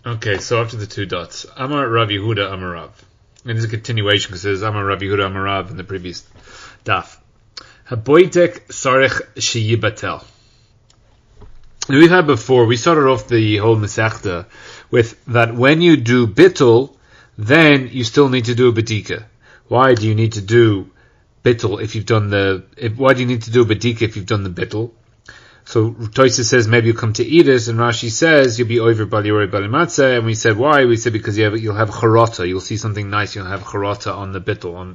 Okay, so after the two dots, Amar Rav Yehuda Amar Rav. And this is a continuation because it says Amar Rav Yehuda Amar Rav in the previous daf. Haboitek sarech sheyibatel. We've had before, we started off the whole Masechta with that when you do bittul, then you still need to do a bedika. Why do you need to do bittul if you've done why do you need to do a bedika if you've done the bittul? So Toysa says maybe you'll come to eat it, and Rashi says you'll be over bali ori bali matzah, and we said why? We said because you'll have charata, you'll see something nice, you'll have charata on the bittul.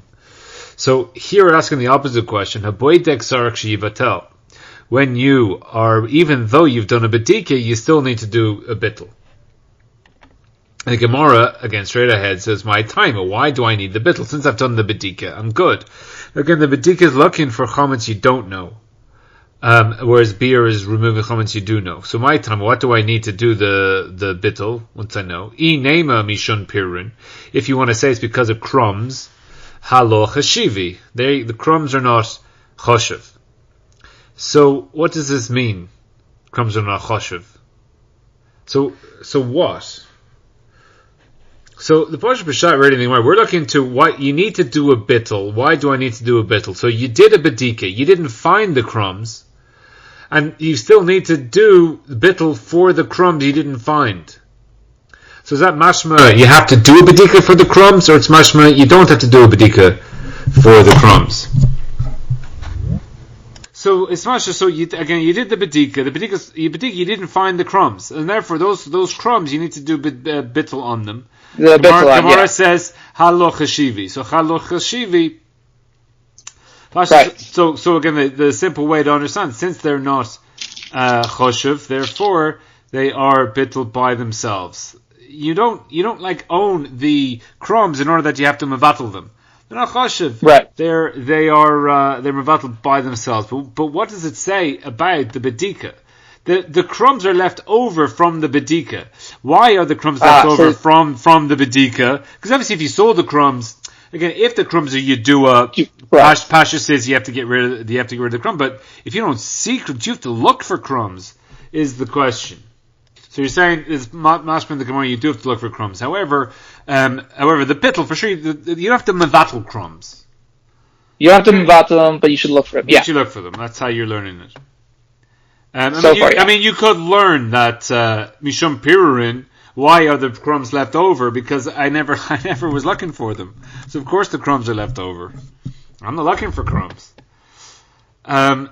So here we're asking the opposite question: Haboidek sarach sheyivatel. When you are, even though you've done a bedika, you still need to do a bittul. And the Gemara, again, straight ahead, says, my time, why do I need the bittul? Since I've done the bedika, I'm good. Again, the bedika is looking for chametz you don't know. Whereas beer is removing chametz you do know. So my time, what do I need to do the bittul, once I know? I nema mishun pirun. If you want to say it's because of crumbs, halo chashivi. The crumbs are not choshev. So what does this mean? Crumbs are not choshev. So what? So the Pasha Peshat read anything right. We're looking to why you need to do a bittul. Why do I need to do a bittul? So you did a bedika, you didn't find the crumbs, and you still need to do bittul for the crumbs you didn't find. So is that mashma you have to do a bedika for the crumbs, or it's mashma you don't have to do a bedika for the crumbs? So it's mashma. So you did the bedika. You didn't find the crumbs, and therefore those crumbs you need to do bittul on them. The Gemara says halo chashivi. So halo chashivi. Right. So again, the simple way to understand, since they're not choshev, therefore they are bittul by themselves. You don't like own the crumbs in order that you have to mevatel them. They're not choshev. Right. They're mevatel by themselves. But what does it say about the bedika? The crumbs are left over from the bedika. Why are the crumbs left over from the bedika? Because obviously, if you sold the crumbs, again, if the crumbs are yedua, Pasha says you have to get rid of the crumb. But if you don't see crumbs, you have to look for crumbs. Is the question? So you're saying is mashma in the Gemara you do have to look for crumbs. However, the bittul for sure you don't have to mevatel crumbs. You don't have to mevatel them, but you should look for them. Yeah, you should look for them. That's how you're learning it. I mean, you could learn that mishum pirurin. Why are the crumbs left over? Because I never was looking for them. So of course the crumbs are left over. I'm not looking for crumbs. Now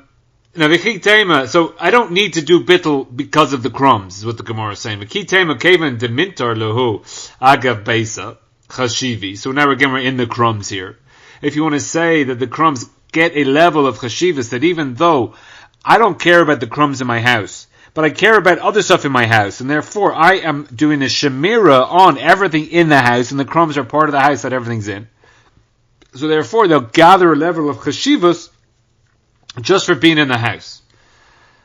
so I don't need to do bittul because of the crumbs. Is what the Gemara is saying. V'kitema kevan demintar lehu agav beisa chashivi. So now again we're in the crumbs here. If you want to say that the crumbs get a level of chashivas, that even though I don't care about the crumbs in my house, but I care about other stuff in my house, and therefore I am doing a shemira on everything in the house, and the crumbs are part of the house that everything's in. So therefore they'll gather a level of chashivas just for being in the house.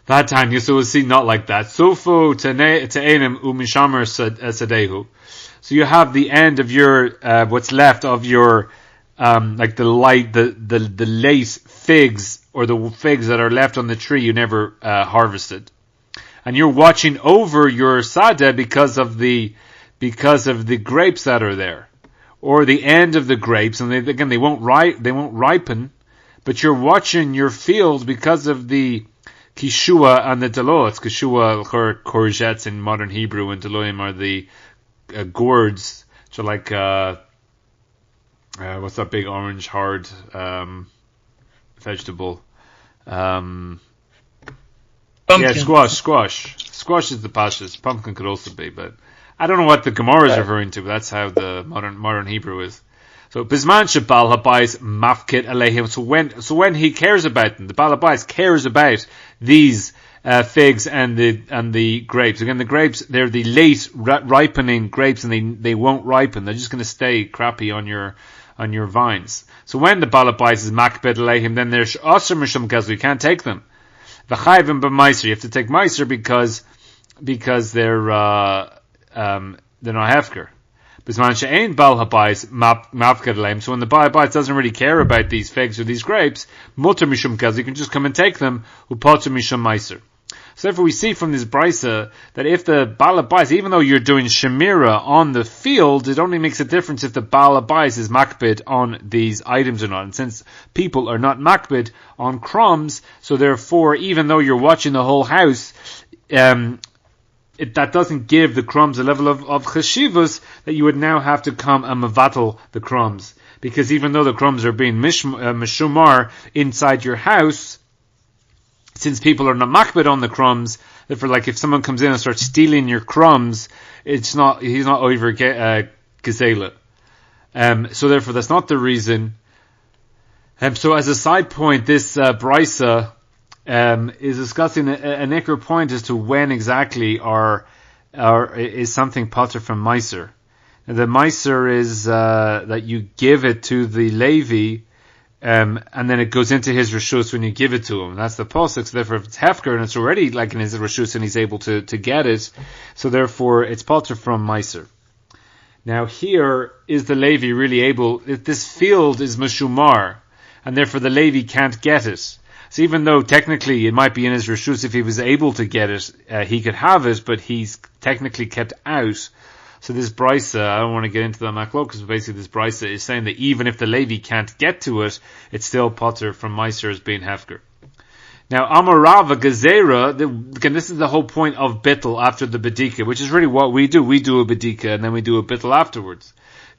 That time you will see not like that. Sofu te'enim u'mishamer sadehu. So you have the end of your what's left of your like the lace figs, or the figs that are left on the tree you never harvested, and you're watching over your sadeh because of the grapes that are there, or the end of the grapes, and they won't ripen, but you're watching your fields because of the kishua and the telots. Kishua are courgettes in modern Hebrew, and teloim are the gourds, which are like what's that big orange hard vegetable? Yeah, squash. Squash is the pashas. Pumpkin could also be, but I don't know what the Gemara is referring to. But that's how the modern Hebrew is. So bisman shebal habayis mafkid aleihim. So when he cares about them, the bal habayis cares about these figs and the grapes. Again, the grapes, they're the late ripening grapes, and they won't ripen. They're just going to stay crappy on your vines. So when the bal habayis is makbid aleihim, then there's asur mishum kazu. You can't take them. V'chayvim b'maiser. You have to take maiser because they're not hefker. Bisman she'ein bal habayis mafkid aleihim. So when the bal habayis doesn't really care about these figs or these grapes, mutar mishum kazu, you can just come and take them. Upater mishum maiser. So therefore we see from this brisa that if the Baal Habayis, even though you're doing Shemira on the field, it only makes a difference if the Baal Habayis is makbid on these items or not. And since people are not makbid on crumbs, so therefore even though you're watching the whole house, that doesn't give the crumbs a level of cheshivus that you would now have to come and mevatel the crumbs. Because even though the crumbs are being mishumar inside your house, since people are not makbid on the crumbs, therefore, like if someone comes in and starts stealing your crumbs, he's not over gezela. So therefore, that's not the reason. So as a side point, this brisa is discussing an ikar point as to when exactly is something pater from Meiser. And the Meiser is that you give it to the Levi, and then it goes into his reshus when you give it to him. That's the pasuk. So therefore, if it's hefker and it's already like in his reshus and he's able to get it, so therefore it's pater from Meiser. Now here is the Levi really able? If this field is meshumar, and therefore the Levi can't get it. So even though technically it might be in his reshus, if he was able to get it, he could have it, but he's technically kept out. So this brisa, I don't want to get into the maklok, because basically this brisa is saying that even if the Levi can't get to it, it's still potter from Meiser as being hefker. Now, Amarava Gezerah, again, this is the whole point of bittel after the bedika, which is really what we do. We do a bedika and then we do a bittel afterwards.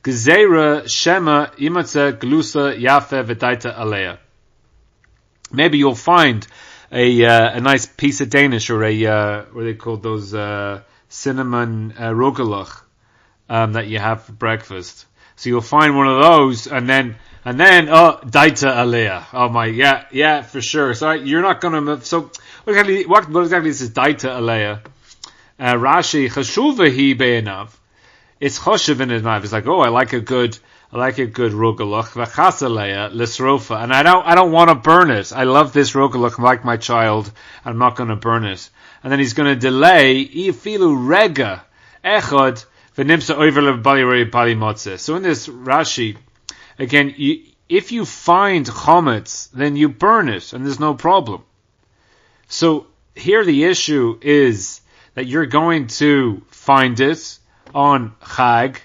Gezerah, Shema, Imatza, Glusa, Yafe, V'daita, Alea. Maybe you'll find a nice piece of Danish, or what are they called, those cinnamon rogalach that you have for breakfast. So you'll find one of those, and then daita alea. Oh my, yeah, for sure. So you're not gonna. So what exactly is this daita alea? Rashi chashuva be'enav. It's choshev in his mouth. It's like, oh, I like a good rogalach v'chas alea l'srofa, and I don't want to burn it. I love this rogalach like my child. I'm not going to burn it. And then he's going to delay ifilu rega echad v'nimsa over lebali bali motze. So in this Rashi, again, if you find chometz, then you burn it, and there's no problem. So here the issue is that you're going to find it on Chag,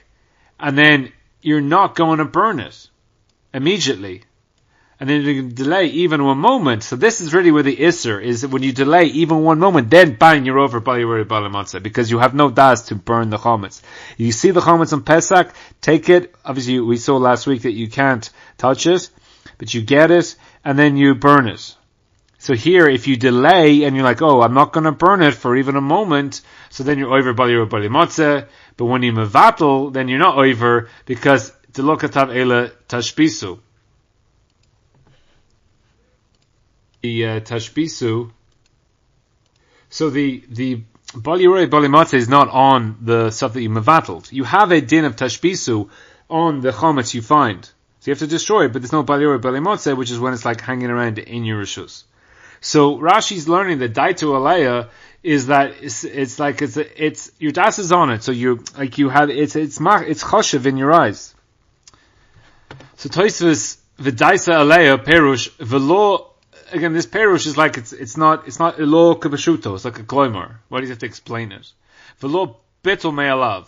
and then you're not going to burn it immediately. And then you can delay even 1 moment. So this is really where the Isser is, that when you delay even 1 moment, then bang, you're over Bali Matzah, because you have no das to burn the chometz. You see the chometz on Pesach, take it. Obviously, we saw last week that you can't touch it, but you get it, and then you burn it. So here, if you delay, and you're like, oh, I'm not going to burn it for even a moment, so then you're over Bali Matzah. But when you mevatel, then you're not over, because Delokatav Ela Tashbisu. The tashbisu. So the bali matzah is not on the stuff that you mevatled. You have a din of tashbisu on the chometz you find, so you have to destroy it. But there's no bali matzah, which is when it's like hanging around in your rishus. So Rashi's learning that daitu alaya is that it's your das is on it. So you have it's choshev in your eyes. So Tosfos v'daisa alaya perush v'lo. Again, this perush is like it's not elo kabashuto. It's like a kloimer. Why do you have to explain it? V'lo bitul me'alav.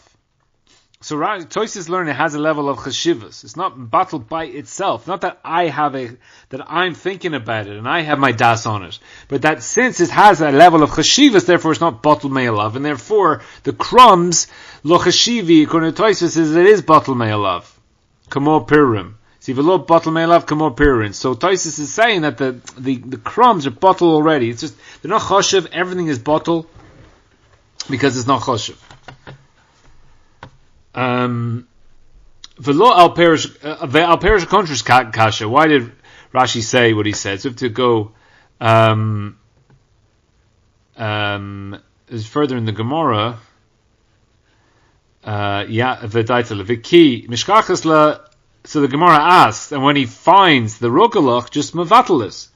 So Tosfos learning it has a level of cheshivas. It's not battled by itself. Not that that I'm thinking about it and I have my das on it, but that since it has a level of cheshivas, therefore it's not battled me'alav, and therefore the crumbs lo cheshivi according to Tosfos is it is battled me'alav. Kamo pirim. See, v'lo bottle me'alav kamo pirin. So Tosfos is saying that the crumbs are bottle already. It's just they're not choshev. Everything is bottle because it's not choshev. V'lo al perish contras kasha. Why did Rashi say what he said? So we have to go is further in the Gemara. V'daitzel v'ki mishkachas la. So the Gemara asks, and when he finds the rogalach, just mevatelis.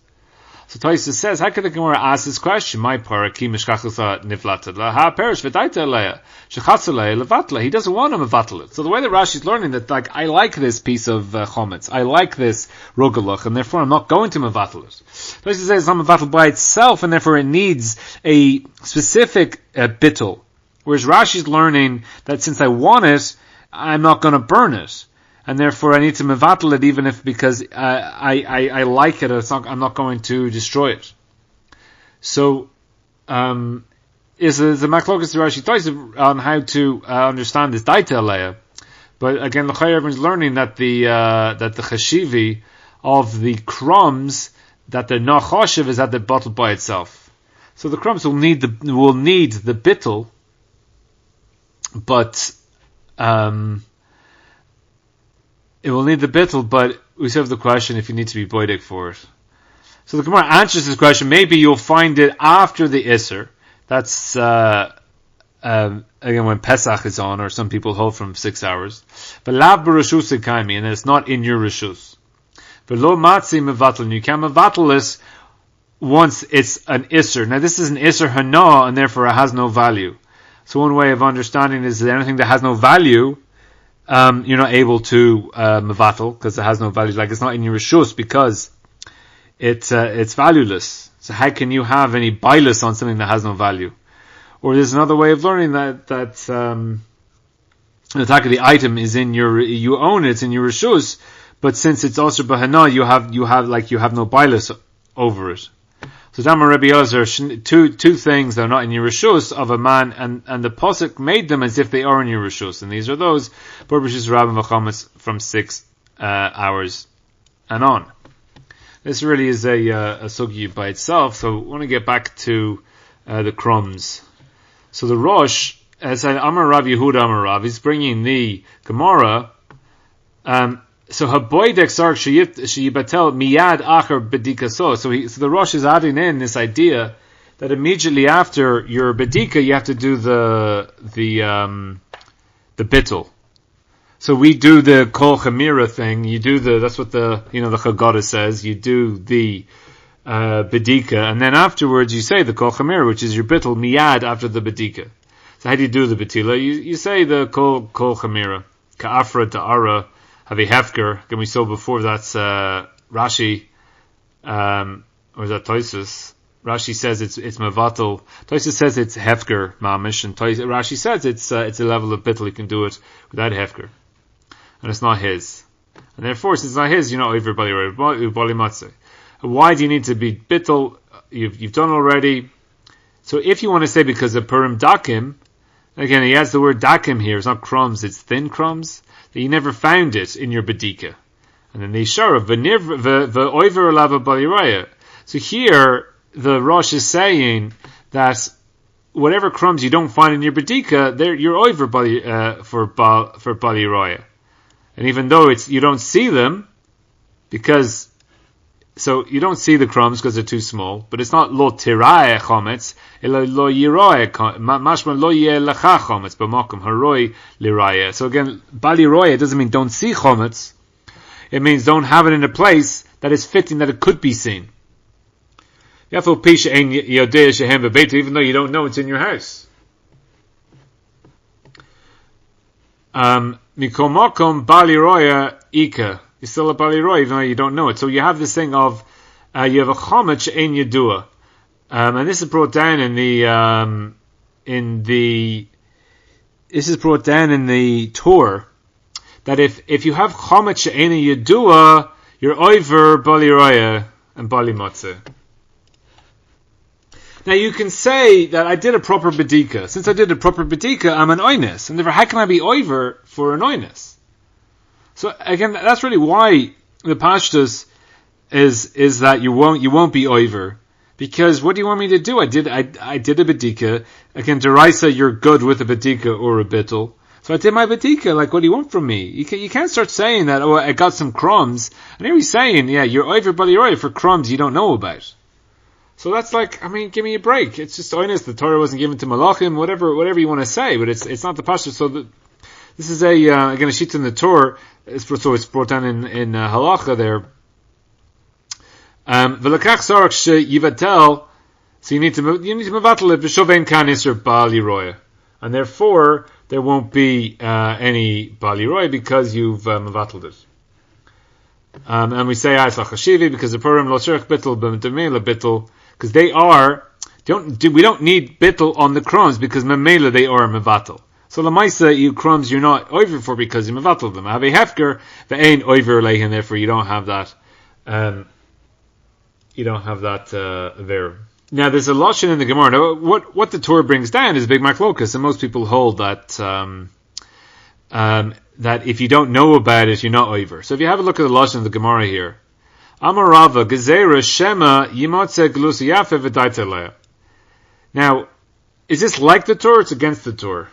So Tosfos says, how could the Gemara ask this question? My paraki mishkachutha nivlatadla ha perish v'daita leya shechatzelei levatla. He doesn't want to mevatel it. So the way that Rashi's learning that, like, I like this piece of chometz, I like this rogalach, and therefore I'm not going to mevatel it. Tosfos says it's not mevatel by itself, and therefore it needs a specific bittul. Whereas Rashi's learning that since I want it, I'm not going to burn it. And therefore I need to mevatel it even if because I like it, I'm not going to destroy it. So is the machlokas Rashi talks on how to understand this daita aleya. But again, everyone's learning that the chashivi of the crumbs that they're not choshev is that they're bottled by itself. So the crumbs will need the bittul, but it will need the bittul, but we still have the question if you need to be boidik for it. So the Gemara answers this question. Maybe you'll find it after the Isser. That's again when Pesach is on, or some people hold from 6 hours. But lav b'reshus kaimi, and it's not in your reshus. But lo matzi mevatel, you can mevatel this once it's an Isser. Now this is an Isser hana, and therefore it has no value. So one way of understanding is that anything that has no value, you're not able to mevatel because it has no value. Like it's not in your reshus because it's valueless. So how can you have any bailus on something that has no value? Or there's another way of learning that the attack of the item is you own it, it's in your reshus, but since it's also bahana, you have no bailus over it. So Dama Rabbi Elazar, two things that are not in your reshus of a man, and the posuk made them as if they are in your reshus, and these are those Burbishis Rabbim Vachametz from 6 hours and on. This really is a sugi by itself. So I want to get back to the crumbs. So the Rosh, as Amar Rav Yehuda Amar Rav, he's bringing the Gemara. So haboidek sark sheyibatel miyad acher bedika so. So the Rosh is adding in this idea that immediately after your bedika you have to do the bittul. So we do the kol chamira thing. You do that's what the Agada says. You do the bedika, and then afterwards you say the kol chamira, which is your bittul miyad after the bedika. So how do you do the betila? You say the kol chamira ka'afra ta'ara. Have a hefker. Again, we saw before that's Rashi, or is that Tosfos? Rashi says it's mevatel. Tosfos says it's hefker mamish, and Rashi says it's a level of bittul. You can do it without hefker, and it's not his. And therefore, since it's not his, you're not over bali matzeh. Why do you need to be bittul? You've done already. So if you want to say because of purim dakim, again he has the word dakim here. It's not crumbs. It's thin crumbs. You never found it in your bedika. And then the Ishara, v'oiver lava baliraya. So here, the Rosh is saying that whatever crumbs you don't find in your bedika, you're over for baliraya. And even though you don't see them, so you don't see the crumbs because they're too small, but it's not lo tiraya chometz, elo lo yiroya, mashma lo yeh lecha chometz, b'makom haroi liraya. So again, baliroya doesn't mean don't see chometz, it means don't have it in a place that is fitting that it could be seen. Even though you don't know it's in your house. Mikomakom baliroya ika. You're still a baliroy even though you don't know it. So you have this thing of you have a chometz ein yedua, and this is brought down in the Torah that if you have chometz ein yedua, you're over baliroya and bali matzeh. Now you can say that I did a proper bedika. Since I did a proper bedika, I'm an oines, and therefore how can I be over for an oines? So again, that's really why the pashtus is that you won't be over, because what do you want me to do? I did a bedika. Again, deraisa, you're good with a bedika or a bittul. So I did my bedika. Like, what do you want from me? You can't start saying that. Oh, I got some crumbs. And here he's saying, yeah, you're over baliroi for crumbs you don't know about. So that's like, give me a break. It's just honest. The Torah wasn't given to malachim. Whatever you want to say, but it's not the pashtus. So this is again a sheet in the Torah. It's brought down in halacha there. V'lekach sarach sheyivatel. So you need to mevatel it b'shovein kan iser bal yiroya, and therefore there won't be any bal yiroya because you've mevatel it. And we say Aisach Hashivi because the Purim lo tzarich bittul b'memela bittul, because they are we don't need bittul on the crumbs because memela they are mevatel. So lamaisa you crumbs you're not over for because you mevatel them. Have a hefker ve'ein over leihin, therefore you don't have that. You don't have that there. Now there's a lashon in the Gemara. Now, what the Torah brings down is a big machlokas, and most people hold that that if you don't know about it, you're not over. So if you have a look at the lashon of the Gemara here, Amarava gezera shema yimotze gelusa yafe v'daiteleya. Now, is this like the Torah? Or it's against the Torah.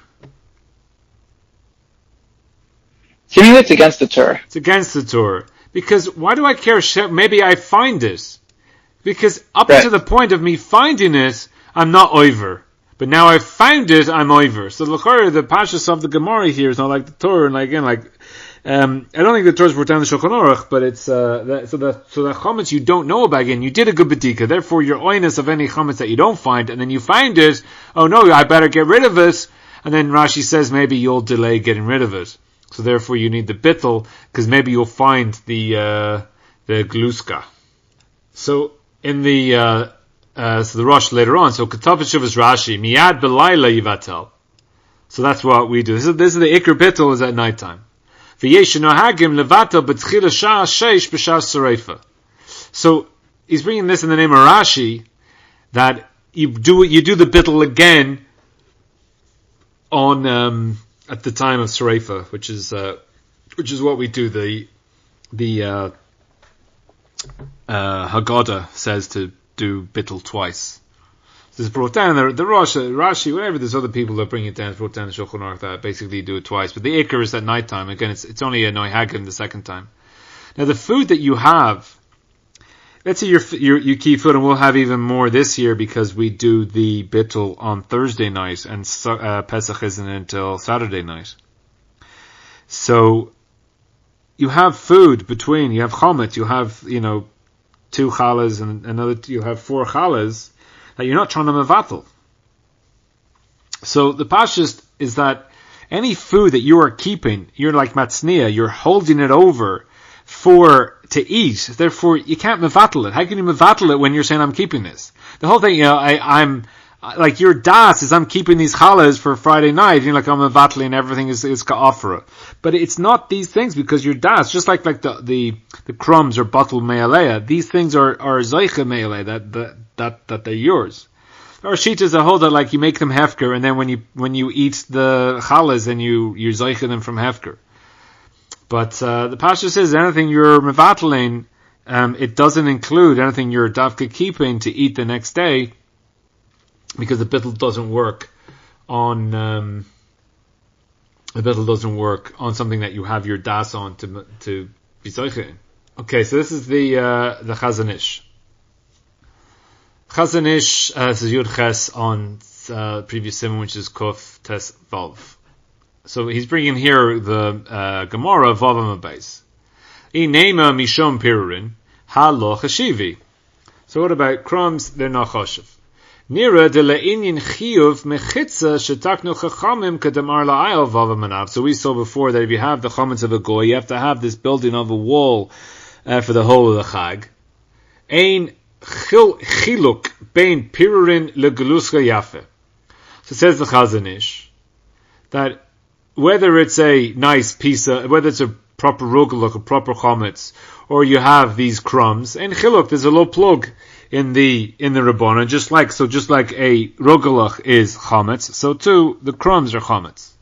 Seemingly it's against the Torah. It's against the Torah because why do I care? Maybe I find this. Because up to the point of me finding it, I'm not over. But now I've found it, I'm over. So the pashas of the Gemara here is not like the Torah. And again, I don't think the Torah's brought down the Shulchan Aruch, but it's so the chametz you don't know about. Again, you did a good bedika, therefore your oinus of any chametz that you don't find, and then you find it. Oh no, I better get rid of it. And then Rashi says maybe you'll delay getting rid of it. So therefore you need the bittul because maybe you'll find the gluska. So in the so the Rosh later on, so Ketav Shuvas Rashi miyad belayla yivatel. So that's what we do. This is the ikr bittul is at nighttime. V'yesh nohagim levatel b'tchila shah sheish b'shas sareifa. So he's bringing this in the name of Rashi that you do the bittul again on at the time of sareifa, which is what we do. The Haggadah says to do bittul twice. This is brought down the Rashi, whatever. There's other people that bring it down. It's brought down the Shulchan Aruch that basically do it twice. But the ikar is at night time. Again, it's only a noihagim the second time. Now the food that you have, let's say you keep food, and we'll have even more this year because we do the bittul on Thursday night, and Pesach isn't until Saturday night. So you have food between. You have chomet. You have 2 challahs and another. You have 4 challahs that you're not trying to mevatel. So the pashas is that any food that you are keeping, you're like matzniah, you're holding it over to eat. Therefore, you can't mevatel it. How can you mevatel it when you're saying I'm keeping this? The whole thing, I'm like your das is I'm keeping these challahs for Friday night. You're like I'm mevateling everything is ka'afra. But it's not these things because your das, just like the crumbs or bottle me'aleya, these things are zeicha me'aleya that they're yours. Or shitas a whole that like you make them hefker, and then when you eat the challahs, then you're zeicha them from hefker. But the pasha says anything you're mevateling, it doesn't include anything you're davka keeping to eat the next day, because the bittul doesn't work on something that you have your das on to be zeicha in. Okay, so this is the Chazon Ish. Chazon Ish this is Yud Ches on previous Siman, which is Kuf Tes Vav. So he's bringing here the Gemara Vav Amabais. Inema mishom pirurin halo chashivi. So what about crumbs? They're not chashiv. Nira de le'inyin chiyuv mechitza shetaknu chachamim kadamar la'ayel Vav Amanav. So we saw before that if you have the chametz of a goy, you have to have this building of a wall for the whole of the chag. Ein chiluk bein pirurin legeluska yafe. So says the Chazon Ish that whether it's a nice piece of, whether it's a proper rugeluk, a proper chametz, or you have these crumbs, and chiluk, there's a low plug in the Rabbana, just like a rugeluk is chametz, so too the crumbs are chametz.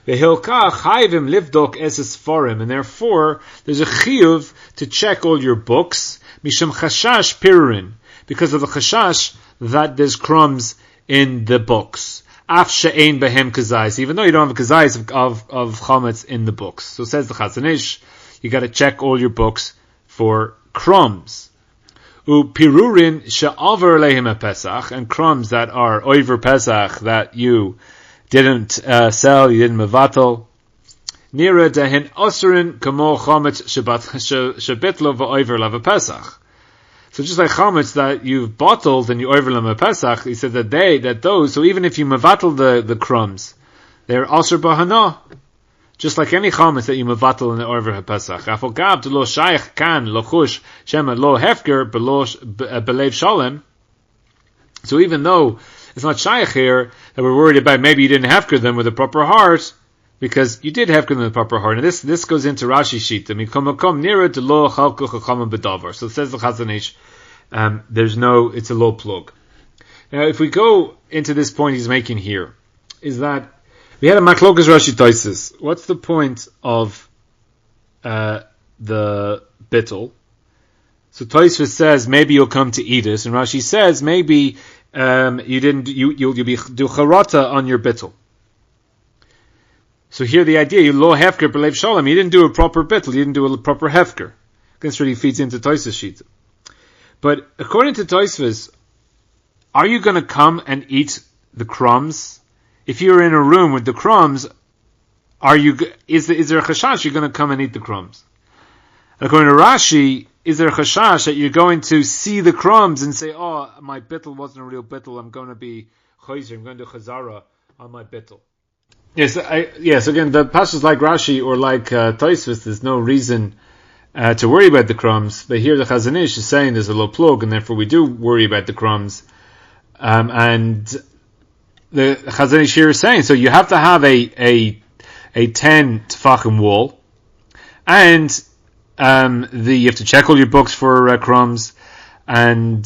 Vehilka chayvim livdok eses forim, and therefore there's a chiyuv to check all your books, mishum chashash pirurin, because of the chashash that there's crumbs in the books. Af she'ein behem kazais, even though you don't have a kazais of chametz in the books. So says the Chazon Ish, you got to check all your books for crumbs. U pirurin she'aver lehem Pesach, and crumbs that are over Pesach that you didn't sell, you didn't mevatel. Nira dehen osrin kamo chametz shebitlo va'over lava Pesach. So just like chametz that you've bottled and you overlam a Pesach, he said that those, so even if you mevatel the crumbs, they're asher bahana, just like any chametz that you mevatel in the over Pesach. Afal gav to lo shaykh kan lochush shema lo hefker belev shalem. So even though it's not shaykh here that we're worried about, maybe you didn't hefker them with a proper heart, because you did hefker them with a proper heart. And this goes into Rashi sheet. Mikom nearer to lo chalku chachamim bedavar. So it says the Chazon Ish, it's a low plug. Now, if we go into this point he's making here, is that we had a maklokas Rashi Taisis. What's the point of the bittul? So Taisvis says maybe you'll come to eat it, and Rashi says maybe you'll be do charata on your bittul. So here the idea, you lo hefker belev shalom, you didn't do a proper bittul, you didn't do a proper hefker. This really feeds into Taisvis sheet. But according to Taisvis, are you going to come and eat the crumbs? If you're in a room with the crumbs, is there a chashash you're going to come and eat the crumbs? According to Rashi, is there a chashash that you're going to see the crumbs and say, oh, my bittul wasn't a real bittul, I'm going to be chayzer, I'm going to chazara on my bittul. Yes, again, the pashas like Rashi or like Taisvis, there's no reason to worry about the crumbs. But here the Chazon Ish is saying there's a low plug, and therefore we do worry about the crumbs. And the Chazon Ish here is saying, so you have to have a 10 tefachim wall, and you have to check all your books for crumbs, and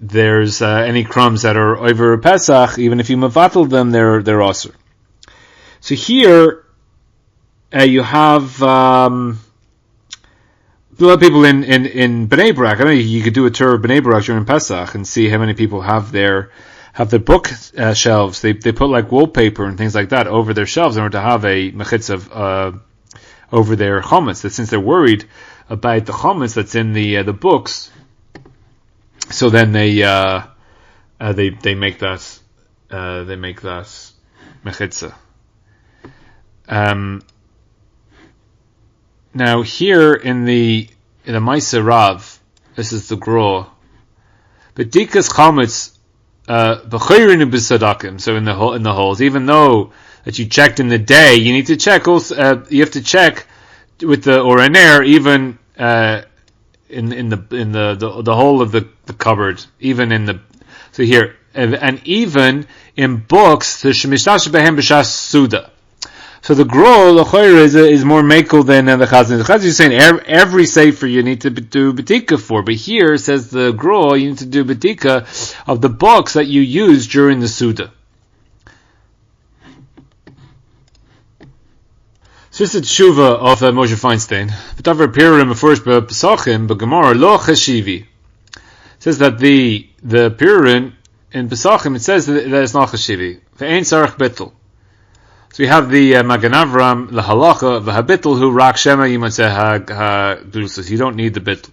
there's any crumbs that are over Pesach, even if you mevatel them, they're asur. So here you have a lot of people in Bnei Brak. I know you could do a tour of Bnei Brak during Pesach and see how many people have their book shelves. They put like wallpaper and things like that over their shelves in order to have a mechitza over their chametz. That since they're worried about the chametz that's in the books, so then they make that mechitza. Now here in the Maisa Rav, this is the Gro. Bedikas chametz b'chayrin b'sadakim. So in the holes, even though that you checked in the day, you need to check also. You have to check with the oraner even in the whole of the cupboard, even in the. So here and even in books, the shemishtash behem b'shas suda. So the Gro l'choyer is more mekel than the Chazon. The Chazon is saying every sefer you need to do b'dika for, but here says the Gro you need to do b'dika of the books that you use during the Suda. So this is the tshuva of Moshe Feinstein. V'taver pirurim first Pesachim b'Gemara lo chashivi. Says that the pirurim in Pesachim it says that it's not chashivi. Ve'ein sarach bittul. So we have the Magen Avram, the halacha, the habitl who rak shema yimatzeh ha-glusus. You don't need the bitl.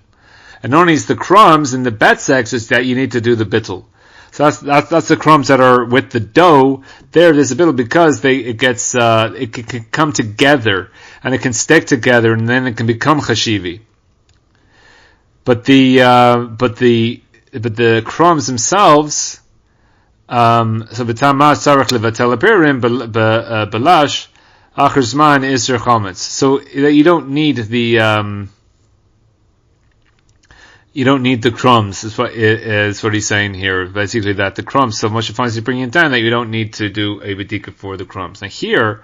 And only it's the crumbs in the betzeks is that you need to do the bitl. So that's the crumbs that are with the dough. There's a bitl because it can come together and it can stick together and then it can become chashivi. But the crumbs themselves. So b'tama tzarich levatel apirim belash achar zman iser chametz. So you don't need the crumbs. Is what he's saying here. Basically, that the crumbs. So Moshe finds he's bringing it down that you don't need to do a bedika for the crumbs. Now here,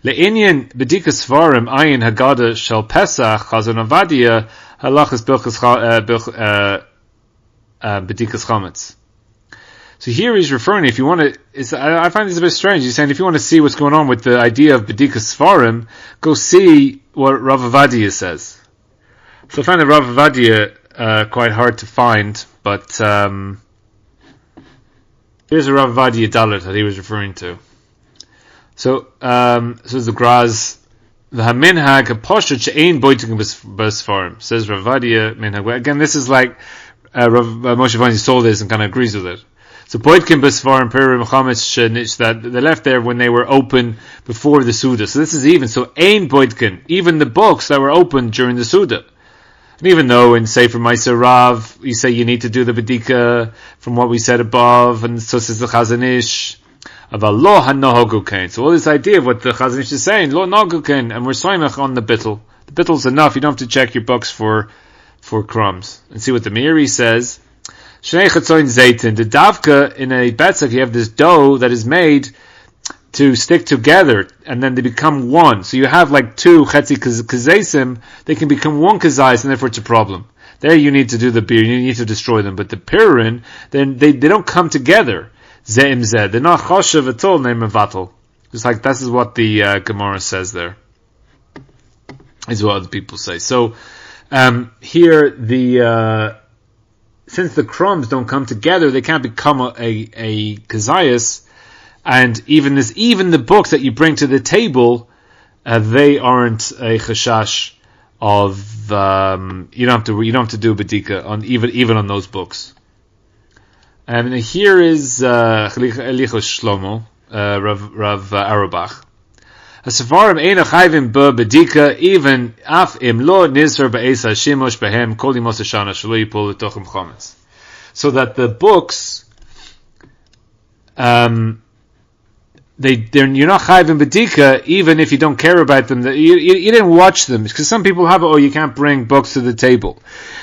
le'inyan bedika svarim ayin hagada shel pesach chazon Ovadya halachas bedikas chametz. So here he's referring, if you want to, I find this a bit strange. He's saying if you want to see what's going on with the idea of Bedikas Svarim, go see what Rav Ovadya says. So I find that Rav Ovadya quite hard to find, but here's a Rav Ovadya Dalet that he was referring to. So is the Graz, the Haminhag Poshet She'ein Boiting B'Sfarim, says Rav Ovadya Minhag. Again, this is like Moshe Feinstein saw this and kind of agrees with it. So Boitkin Besvar and Pirim Chametz Shenich that they left there when they were open before the Suda. So this is even. So Ein Boitkin, even the books that were open during the Suda. And even though in Sefer Ma'aser Rav, you say you need to do the Bedika from what we said above, and so says the Chazon Ish, Aval lo hanohogu kain. So all this idea of what the Chazon Ish is saying, lo nogu kain, and we're soimach on the bittul. The bittel's enough, you don't have to check your books for crumbs. And see what the Meiri says. Shnei chatzoin zaytin, the davka in a betzak, you have this dough that is made to stick together, and then they become one. So you have like two chetzi kazesim, they can become one kazais, and therefore it's a problem. There you need to do the beer, you need to destroy them. But the pirin, then they don't come together. Ze'im zeh. They're not choshev at all, name mevatel. Just like, this is what the Gemara says there. Is what other people say. So, here since the crumbs don't come together, they can't become a kazayas. And even the books that you bring to the table, they aren't a chashash of, you don't have to do bedika on, even on those books. And here is, Halichos Shlomo, Rav Auerbach. Hasafarim eina chayvim ba bedika, even af im lo nizar ba'esa shimosh behem kol yimos hashana shelo yipol letochem chometz. So that the books, you're not chayvim bedika, even if you don't care about them. You didn't watch them, because some people have, you can't bring books to the table.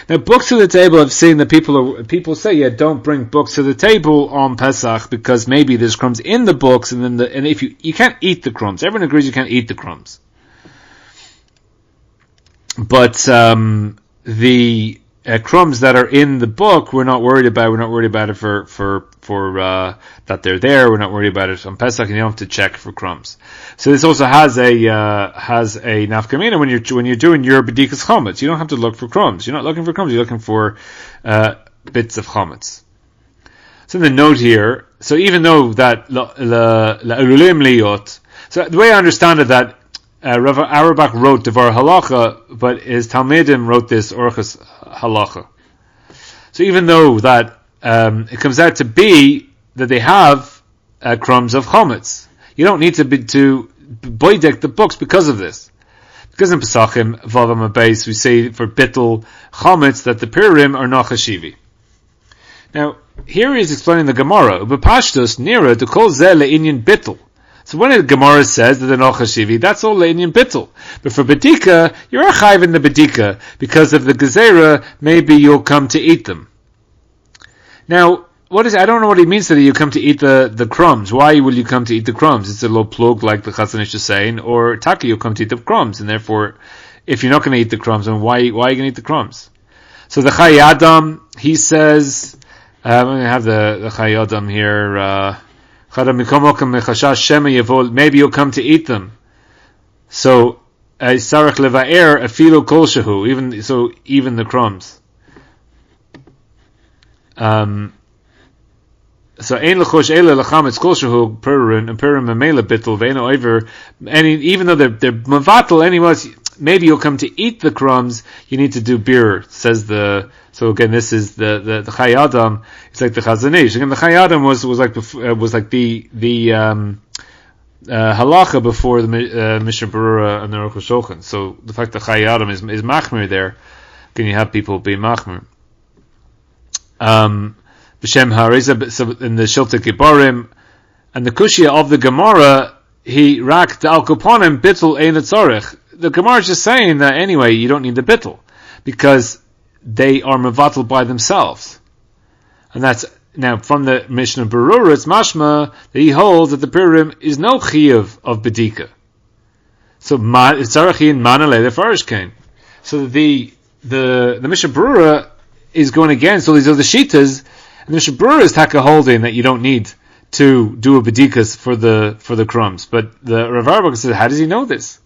Now, books to the table, I've seen that people say, don't bring books to the table on Pesach, because maybe there's crumbs in the books, and if you can't eat the crumbs. Everyone agrees you can't eat the crumbs. But, the crumbs that are in the book, we're not worried about. We're not worried about it for that they're there. We're not worried about it on Pesach, and you don't have to check for crumbs. So this also has a nafkamina when you're doing your bedikas chometz. You don't have to look for crumbs. You're not looking for crumbs. You're looking for bits of chometz. So the note here. So even though that la'ululim liyot. So the way I understand it, that Rav Auerbach wrote Devar Halacha, but his Talmidim wrote this Orchos Halacha. So even though that it comes out to be that they have crumbs of chometz, you don't need to boidek the books because of this. Because in Pesachim, Vavam Abayis, we say for bittul chometz that the pirim are not chashivi. Now, here he's explaining the Gemara. Ubepashtos nira to kol zeh le'inyan bittul. So when the Gemara says that they're not chashivi, that's all le'inyan bittul. But for bedika, you're a chayv in the bedika, because of the gezerah, maybe you'll come to eat them. Now, I don't know what he means that you come to eat the crumbs. Why will you come to eat the crumbs? It's a low plug, like the Chazon Ish is saying, or taka, you'll come to eat the crumbs, and therefore, if you're not going to eat the crumbs, then why are you going to eat the crumbs? So the Chai Adam, he says, I'm going to have the Chai Adam here, maybe you'll come to eat them. So, sarach leva'er afilu kol shehu, even the crumbs. So ein lechosh ele lechametz kol shehu perin and perin memela bittul ve'eno over. Even though they're mavatal anyways, maybe you'll come to eat the crumbs. You need to do beer. Says the. So again, this is the Chai Adam. It's like the Chazon Ish. Again, the Chai Adam was like the halacha before the Mishnah Berurah and the Aruch HaShulchan. So the fact that Chai Adam is machmir there, can you have people be machmir? B'shem Hariza, so in the Shilta Gibarim, and the Kushya of the Gemara, he raked al kuponim bittul ein tzorich. The Gemara is just saying that anyway, you don't need the bittul, because they are mevatel by themselves. And that's, now from the Mishnah Berurah, it's mashma, that he holds that the pirim is no chiyuv of bedika. So, tzarachin manale the farish came. So the Mishnah Berurah is going against all these other shitas, and the Mishnah Berurah is taka holding that you don't need to do a bedikas for the crumbs. But the Rav Auerbach says, how does he know this?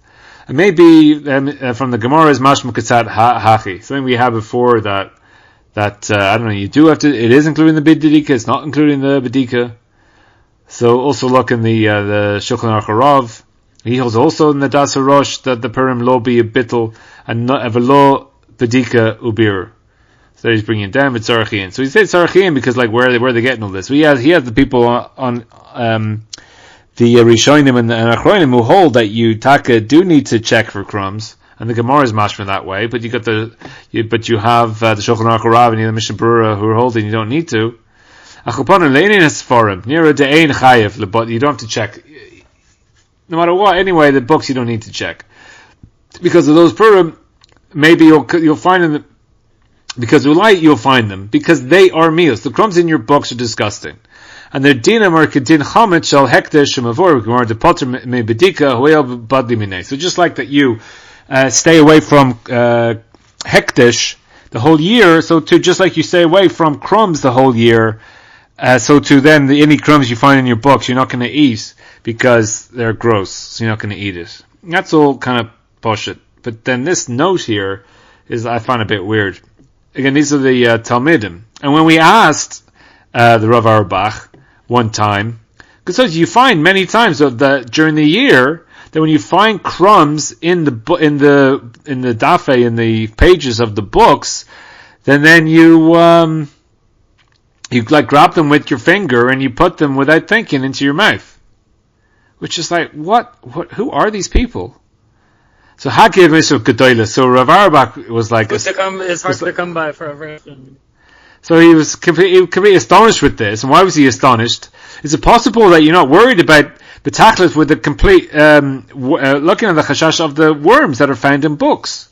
And maybe from the Gemara's mashma katzat hachi, something we had before that I don't know, you do have to, it is including the bedika, it's not including the bedika. So also look in the Shulchan Aruch Harav, he holds also in the Das HaRosh that the Purim lo be a bittul and not ever lo bedika ubir. So he's bringing it down with Tzarachin. So he said Tzarachin because like where are they getting all this? So he has the people on the Rishonim and Achronim who hold that you taka do need to check for crumbs, and the Gemara is mashma that way, but you have the Shulchan Aruch Rav and the Mishnah Berurah who are holding you don't need to. But you don't have to check. No matter what, anyway, the books you don't need to check. Because of those Purim, maybe you'll find them, because ulai you'll find them, because they are meals. The crumbs in your books are disgusting. And their dinam are kedin chametz shel hekdesh shemavor gemara de potter me bedika hoel badli minay. So just like that you stay away from hekdesh the whole year, so to just like you stay away from crumbs the whole year, so to then any crumbs you find in your books you're not going to eat because they're gross, so you're not going to eat it. That's all kind of poshut. But then this note here is I find a bit weird. Again, these are the Talmidim, and when we asked the Rav Auerbach one time, because you find many times during the year that when you find crumbs in the dafe, in the pages of the books, then you like grab them with your finger and you put them without thinking into your mouth, which is like what who are these people? So Hakiv Mishal Gedolah. So Rav Auerbach was like, it's hard to come by for a version. So he was completely astonished with this. And why was he astonished? Is it possible that you're not worried about the tachlis with the complete looking at the chashash of the worms that are found in books?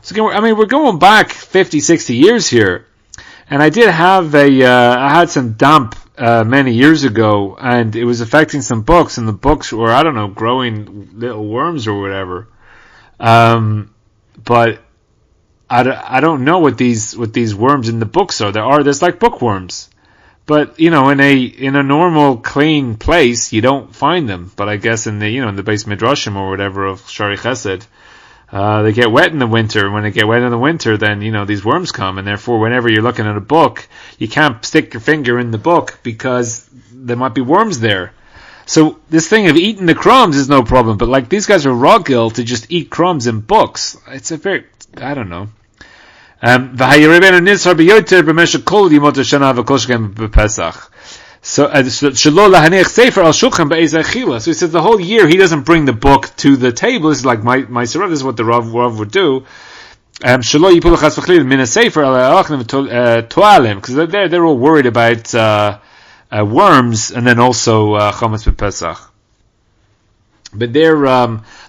So I mean, we're going back 50, 60 years here, and I did have I had some damp many years ago, and it was affecting some books, and the books were, I don't know, growing little worms or whatever. But I don't know what these worms in the books are. There's like bookworms, but in a normal clean place you don't find them. But I guess in the Beis Midrashim or whatever of Shari Chesed, they get wet in the winter. When they get wet in the winter, then these worms come, and therefore whenever you're looking at a book, you can't stick your finger in the book because there might be worms there. So this thing of eating the crumbs is no problem, but like these guys are rogil to just eat crumbs in books. It's a very, I don't know. So he says the whole year he doesn't bring the book to the table. This is like my this is what the Rav would do. Because they're all worried about worms, and then also chametz b'Pesach. But they're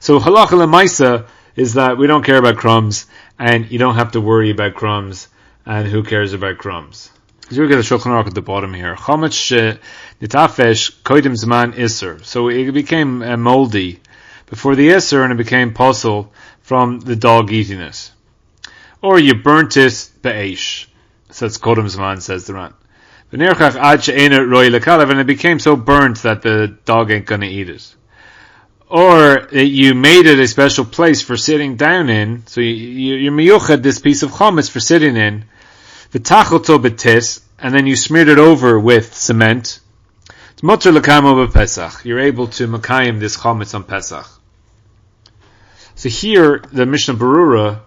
so halacha l'maisa is that we don't care about crumbs, and you don't have to worry about crumbs, and who cares about crumbs? Because you look at the Shulchan Aruch at the bottom here, chametz nitafesh kodim zman iser. So it became moldy before the iser, and it became posel from the dog eating it, or you burnt it be'esh. So it's kodim zman, says the Ran. And it became so burnt that the dog ain't going to eat it. Or you made it a special place for sitting down in, so you miyuchad this piece of chametz for sitting in, v'tachalto betis, and then you smeared it over with cement. It's mutter l'kamo b'Pesach. You're able to makayim this chametz on Pesach. So here, the Mishnah Berurah,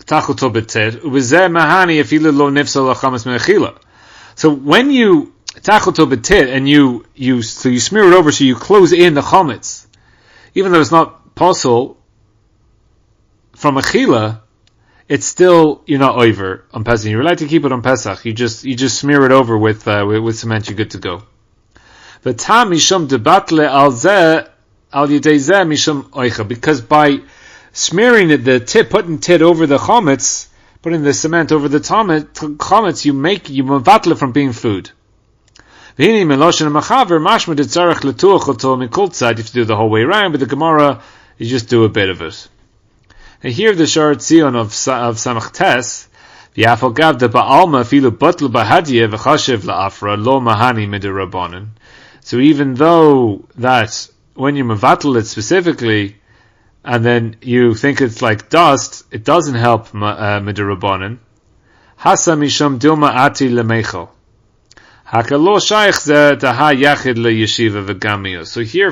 tachalto betis, ubezeh mahani afilu lo nifsal chametz me'echila. So when you tachalto betit and you smear it over, so you close in the chametz, even though it's not posel from achila, it's still you're not over on Pesach. You're allowed to keep it on Pesach. You just smear it over with cement. You're good to go. The tam mishum debatle al zeh al yedei zeh mishum oicha, because by smearing it, putting tit over the chametz, putting the cement over the chametz, you mevatel it from being food. If you have to do the whole way around, but the Gemara, you just do a bit of it. And here the ציון of Samach Tes, v'yafal gav de ba'alma filu butl b'hadiyeh v'chashiv la'afra lo mahani midirabanan. So even though that when you mevatel it specifically, and then you think it's like dust, it doesn't help midirabanan. Hasa misham dilma ati lemeichel. So here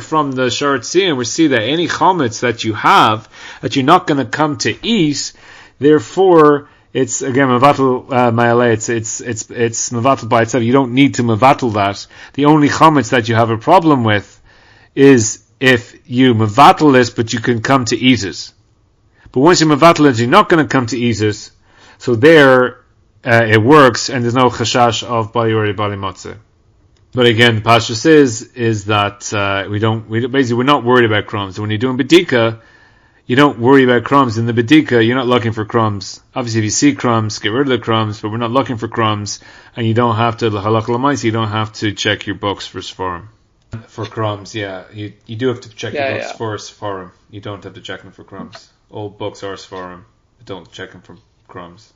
from the Shar Tziyun, we see that any chametz that you have, that you're not going to come to eat, therefore, it's, again, mevatel ma'aleh, it's mevatel by itself. You don't need to mevatel that. The only chametz that you have a problem with is if you mevatel this, but you can come to eat it. But once you mevatel it, you're not going to come to eat it. So there, it works, and there's no chashash of bali ori bali matzah. But again, the pashtus is that we're not worried about crumbs. So when you're doing bedika, you don't worry about crumbs. In the bedika, you're not looking for crumbs. Obviously, if you see crumbs, get rid of the crumbs, but we're not looking for crumbs, and you don't have to, halakha l'maisa, you don't have to check your books for sforim. For crumbs, yeah. You do have to check your books for sforim. You don't have to check them for crumbs. Old books are sforim, but don't check them for crumbs.